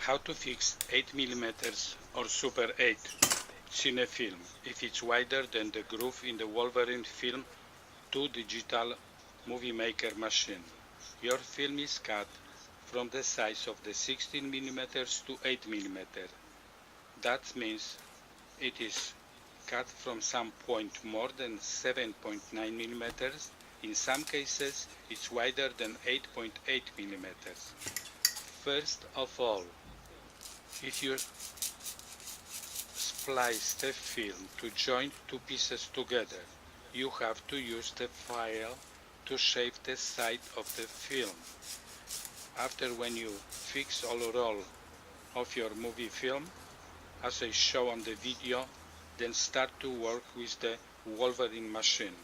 How to fix 8mm or Super 8 cine film if it's wider than the groove in the Wolverine film to Digital MovieMaker machine. Your film is cut from the size of the 16mm to 8mm. That means it is cut from some point more than 7.9mm. In some cases, it's wider than 8.8mm. First of all, if you splice the film to join two pieces together, you have to use the file to shape the side of the film. After, when you fix all roll of your movie film, as I show on the video, then start to work with the Wolverine machine.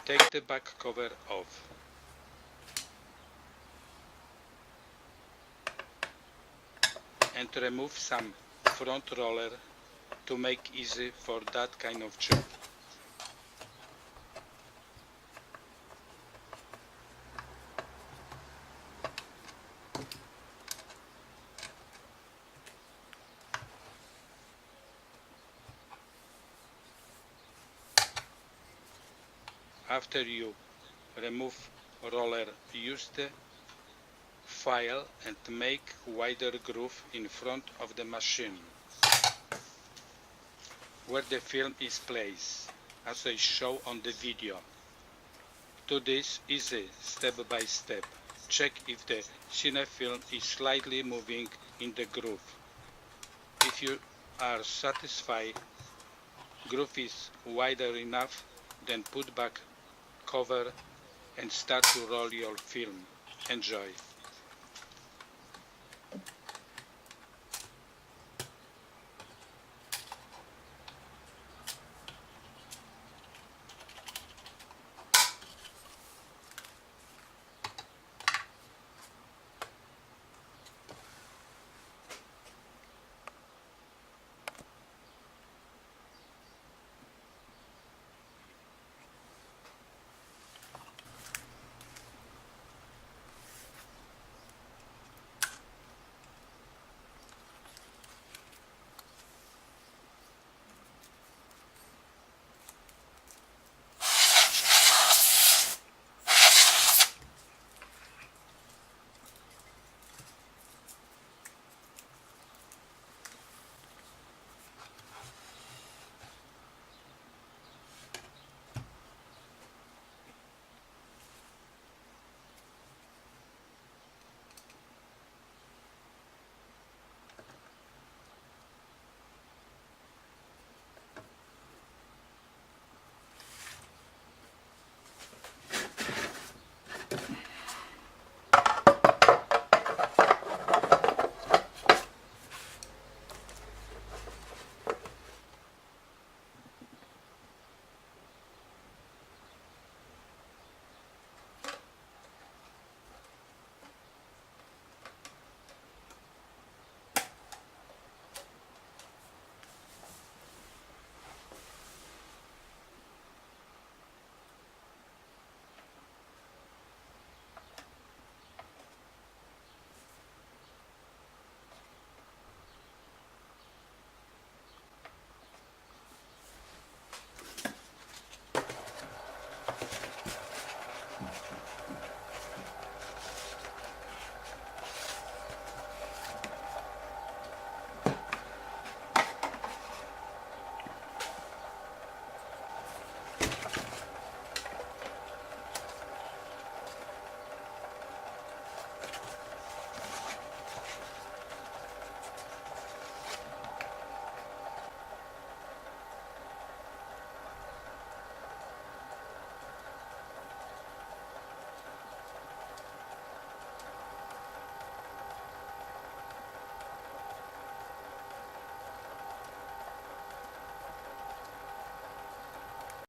Take the back cover off. And remove some front roller to make easy for that kind of job. After you remove roller, use the file and make wider groove in front of the machine where the film is placed, as I show on the video. Do this easy step by step. Check if the cine film is slightly moving in the groove. If you are satisfied groove is wider enough, then put back cover and start to roll your film. Enjoy.